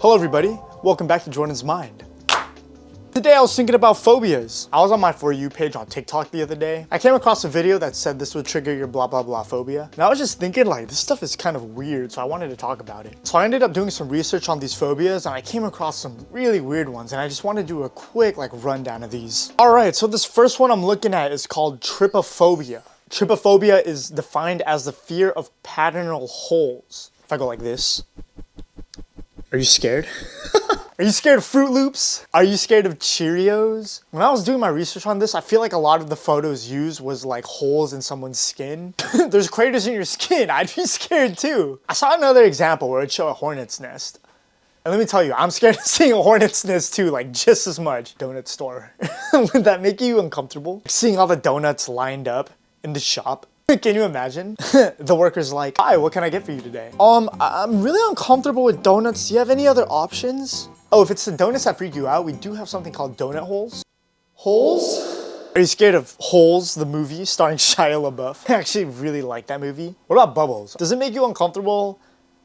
Hello everybody, welcome back to Jordan's Mind. Today I was thinking about phobias. I was on my For You page on TikTok the other day. I came across a video that said this would trigger your blah blah blah phobia. And I was just thinking like, this stuff is kind of weird, so I wanted to talk about it. So I ended up doing some research on these phobias and I came across some really weird ones and I just want to do a quick rundown of these. Alright, so this first one I'm looking at is called trypophobia. Trypophobia is defined as the fear of patternal holes. If I go like this. Are you scared? Are you scared of Fruit Loops? Are you scared of Cheerios? When I was doing my research on this, I feel like a lot of the photos used was like holes in someone's skin. There's craters in your skin, I'd be scared too. I saw another example where it showed a hornet's nest. And let me tell you, I'm scared of seeing a hornet's nest too, like just as much. Donut store. Would that make you uncomfortable? Seeing all the donuts lined up in the shop? Can you imagine? The worker's like, hi, what can I get for you today? I'm really uncomfortable with donuts. Do you have any other options? Oh, if it's the donuts that freak you out, we do have something called donut holes. Holes? Are you scared of Holes, the movie starring Shia LaBeouf? I actually really like that movie. What about bubbles? Does it make you uncomfortable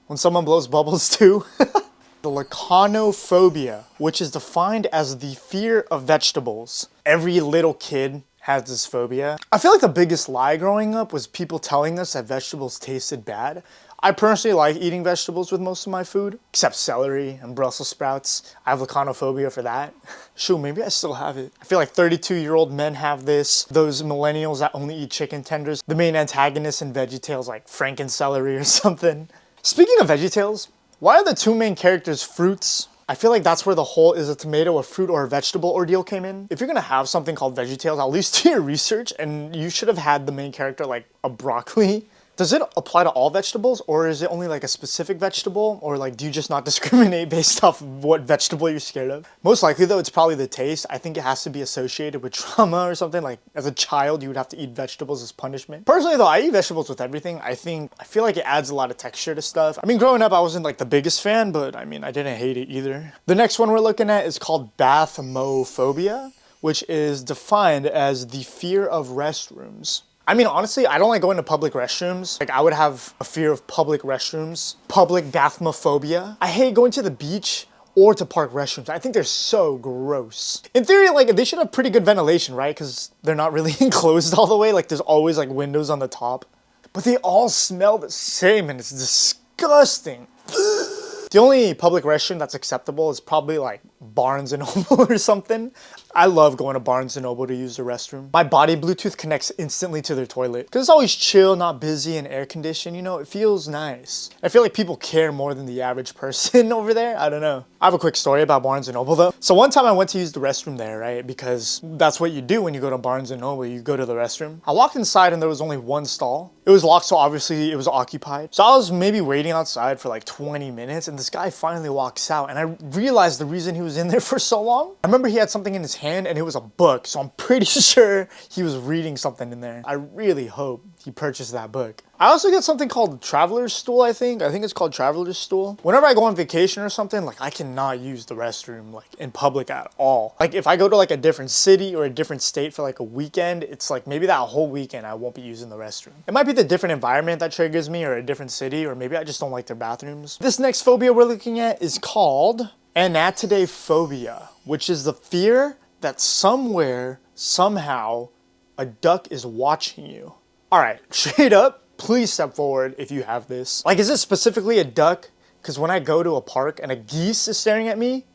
when someone blows bubbles too? The lachanophobia, which is defined as the fear of vegetables. Every little kid has this phobia. I feel like the biggest lie growing up was people telling us that vegetables tasted bad. I personally like eating vegetables with most of my food, except celery and Brussels sprouts. I have lachanophobia for that. Shoot, maybe I still have it. I feel like 32-year-old men have this. Those millennials that only eat chicken tenders. The main antagonist in VeggieTales like Franken-celery or something. Speaking of VeggieTales, why are the two main characters fruits? I feel like that's where the whole is a tomato, a fruit, or a vegetable ordeal came in. If you're gonna have something called VeggieTales, at least do your research, and you should have had the main character like a broccoli. Does it apply to all vegetables, or is it only like a specific vegetable? Or like, do you just not discriminate based off of what vegetable you're scared of? Most likely though, it's probably the taste. I think it has to be associated with trauma or something. Like as a child, you would have to eat vegetables as punishment. Personally though, I eat vegetables with everything. I feel like it adds a lot of texture to stuff. I mean, growing up, I wasn't like the biggest fan, but I mean, I didn't hate it either. The next one we're looking at is called bathmophobia, which is defined as the fear of restrooms. I mean, honestly, I don't like going to public restrooms. Like, I would have a fear of public restrooms. Public bathmophobia. I hate going to the beach or to park restrooms. I think they're so gross. In theory, like, they should have pretty good ventilation, right? Because they're not really enclosed all the way. Like, there's always, like, windows on the top. But they all smell the same, and it's disgusting. The only public restroom that's acceptable is probably like Barnes & Noble or something. I love going to Barnes & Noble to use the restroom. My body Bluetooth connects instantly to their toilet. Because it's always chill, not busy, and air conditioned, you know, it feels nice. I feel like people care more than the average person over there. I don't know. I have a quick story about Barnes & Noble though. So one time I went to use the restroom there, right? Because that's what you do when you go to Barnes & Noble, you go to the restroom. I walked inside and there was only one stall. It was locked, so obviously it was occupied. So I was maybe waiting outside for like 20 minutes and this guy finally walks out and I realized the reason he was in there for so long. I remember he had something in his hand and it was a book, so I'm pretty sure he was reading something in there. I really hope he purchased that book. I also get something called traveler's stool, I think it's called traveler's stool. Whenever I go on vacation or something, like I cannot use the restroom like in public at all. Like if I go to like a different city or a different state for like a weekend, it's like maybe that whole weekend I won't be using the restroom. It might be the different environment that triggers me or a different city, or maybe I just don't like their bathrooms. This next phobia we're looking at is called anatidaephobia, which is the fear that somewhere, somehow, a duck is watching you. All right, straight up, please step forward if you have this. Like, is it specifically a duck? Because when I go to a park and a geese is staring at me,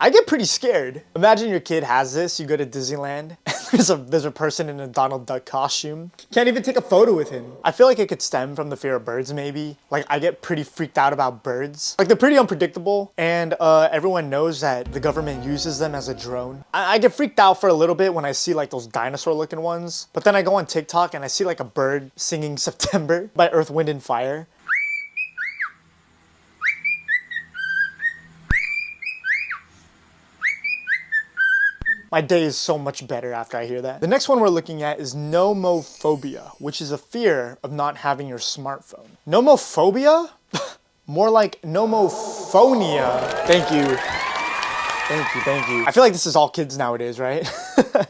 I get pretty scared. Imagine your kid has this, you go to Disneyland, and there's a person in a Donald Duck costume. Can't even take a photo with him. I feel like it could stem from the fear of birds maybe. Like I get pretty freaked out about birds. Like they're pretty unpredictable and everyone knows that the government uses them as a drone. I get freaked out for a little bit when I see like those dinosaur looking ones. But then I go on TikTok and I see like a bird singing September by Earth, Wind and Fire. My day is so much better after I hear that. The next one we're looking at is nomophobia, which is a fear of not having your smartphone. Nomophobia? More like nomophonia. Thank you. Thank you. I feel like this is all kids nowadays, right?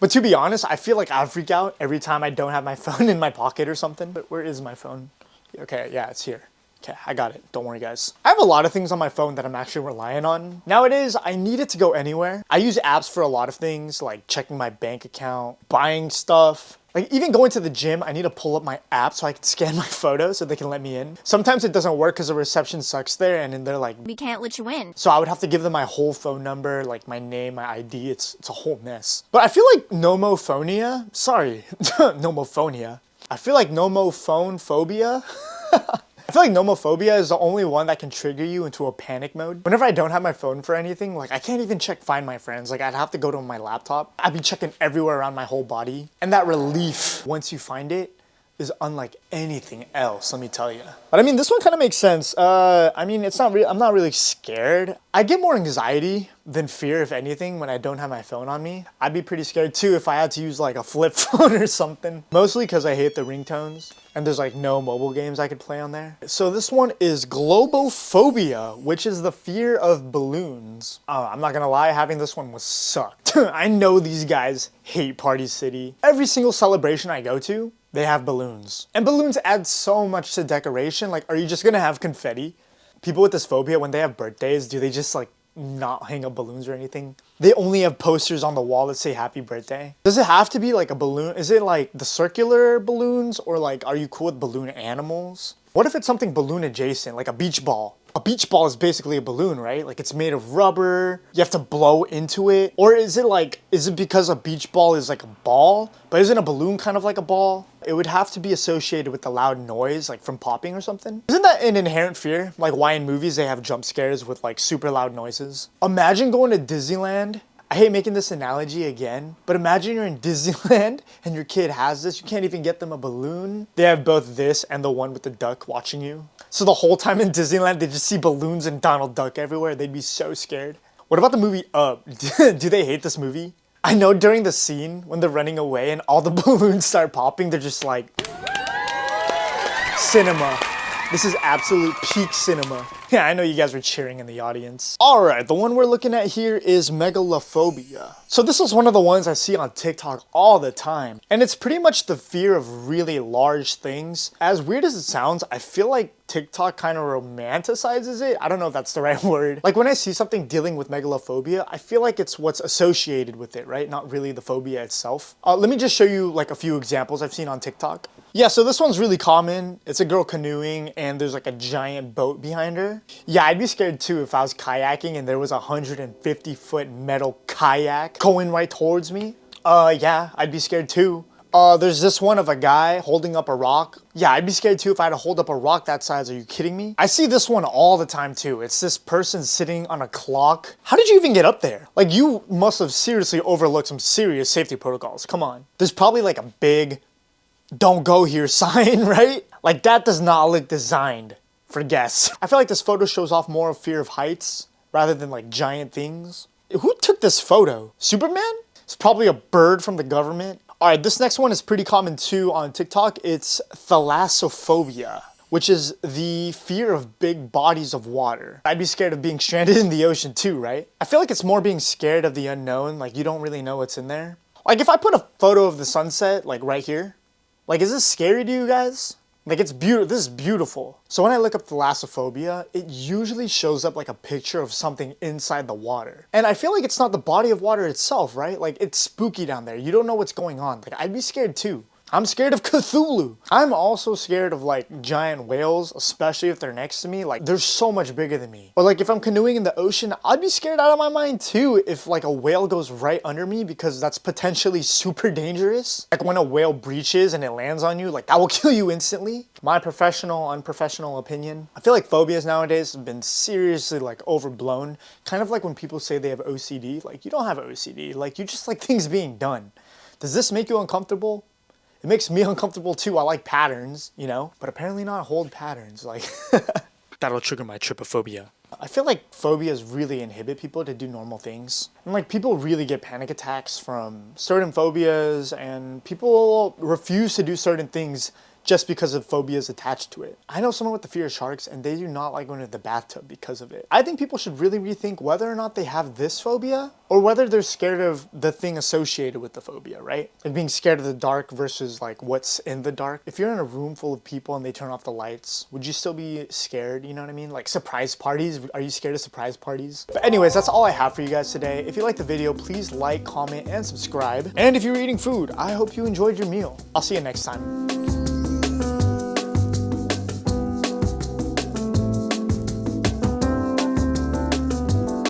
But to be honest, I feel like I freak out every time I don't have my phone in my pocket or something. But where is my phone? Okay, yeah, it's here. Okay, I got it. Don't worry, guys. I have a lot of things on my phone that I'm actually relying on. Nowadays, I need it to go anywhere. I use apps for a lot of things, like checking my bank account, buying stuff. Like even going to the gym, I need to pull up my app so I can scan my photos so they can let me in. Sometimes it doesn't work because the reception sucks there and then they're like, we can't let you in. So I would have to give them my whole phone number, like my name, my ID. It's a whole mess. But I feel like nomophonia, sorry, nomophonia. I feel like nomophone phobia. I feel like nomophobia is the only one that can trigger you into a panic mode. Whenever I don't have my phone for anything, like I can't even check Find My Friends. Like I'd have to go to my laptop. I'd be checking everywhere around my whole body. And that relief, once you find it, is unlike anything else, let me tell you. But I mean, this one kind of makes sense. I mean, I'm not really scared. I get more anxiety than fear, if anything, when I don't have my phone on me. I'd be pretty scared too if I had to use like a flip phone or something. Mostly because I hate the ringtones and there's like no mobile games I could play on there. So this one is globophobia, which is the fear of balloons. I'm not gonna lie, having this one was sucked. I know these guys hate Party City. Every single celebration I go to, they have balloons. And balloons add so much to decoration. Like, are you just gonna have confetti? People with this phobia, when they have birthdays, do they just like not hang up balloons or anything? They only have posters on the wall that say happy birthday. Does it have to be like a balloon? Is it like the circular balloons or like, are you cool with balloon animals? What if it's something balloon adjacent, like a beach ball? A beach ball is basically a balloon, right? Like it's made of rubber, you have to blow into it. Or is it because a beach ball is like a ball, but isn't a balloon kind of like a ball? It would have to be associated with the loud noise, like from popping or something. Isn't that an inherent fear? Like why in movies they have jump scares with like super loud noises? Imagine going to Disneyland. I hate making this analogy again, but imagine you're in Disneyland and your kid has this. You can't even get them a balloon. They have both this and the one with the duck watching you. So the whole time in Disneyland, they just see balloons and Donald Duck everywhere. They'd be so scared. What about the movie Up? Do they hate this movie? I know during the scene when they're running away and all the balloons start popping, they're just like, cinema. This is absolute peak cinema. Yeah, I know you guys were cheering in the audience. All right, the one we're looking at here is megalophobia. So this is one of the ones I see on TikTok all the time. And it's pretty much the fear of really large things. As weird as it sounds, I feel like TikTok kind of romanticizes it. I don't know if that's the right word. Like when I see something dealing with megalophobia, I feel like it's what's associated with it, right? Not really the phobia itself. Let me just show you like a few examples I've seen on TikTok. Yeah, so this one's really common. It's a girl canoeing and there's like a giant boat behind her. Yeah, I'd be scared too if I was kayaking and there was a 150-foot metal kayak going right towards me. Yeah, I'd be scared too. There's this one of a guy holding up a rock. Yeah, I'd be scared too if I had to hold up a rock that size. Are you kidding me? I see this one all the time too. It's this person sitting on a clock. How did you even get up there? Like you must have seriously overlooked some serious safety protocols. Come on. There's probably like a big "don't go here" sign, right? Like that does not look designed for guests. I feel like this photo shows off more of fear of heights rather than like giant things. Who took this photo? Superman? It's probably a bird from the government. All right, this next one is pretty common too on TikTok. It's thalassophobia, which is the fear of big bodies of water. I'd be scared of being stranded in the ocean too, right? I feel like it's more being scared of the unknown, like you don't really know what's in there. Like if I put a photo of the sunset, like right here, like is this scary to you guys? Like it's beautiful, this is beautiful. So when I look up thalassophobia, it usually shows up like a picture of something inside the water. And I feel like it's not the body of water itself, right? Like it's spooky down there. You don't know what's going on. Like I'd be scared too. I'm scared of Cthulhu. I'm also scared of like giant whales, especially if they're next to me. Like they're so much bigger than me. Or like if I'm canoeing in the ocean, I'd be scared out of my mind too if like a whale goes right under me because that's potentially super dangerous. Like when a whale breaches and it lands on you, like that will kill you instantly. My professional, unprofessional opinion. I feel like phobias nowadays have been seriously like overblown. Kind of like when people say they have OCD. Like you don't have OCD. Like you just like things being done. Does this make you uncomfortable? It makes me uncomfortable too. I like patterns, you know, but apparently not hold patterns. Like that'll trigger my trypophobia. I feel like phobias really inhibit people to do normal things. And like people really get panic attacks from certain phobias and people refuse to do certain things just because of phobias attached to it. I know someone with the fear of sharks and they do not like going to the bathtub because of it. I think people should really rethink whether or not they have this phobia or whether they're scared of the thing associated with the phobia, right? Like being scared of the dark versus like what's in the dark. If you're in a room full of people and they turn off the lights, would you still be scared? You know what I mean? Like surprise parties, are you scared of surprise parties? But anyways, that's all I have for you guys today. If you liked the video, please like, comment, and subscribe. And if you're eating food, I hope you enjoyed your meal. I'll see you next time.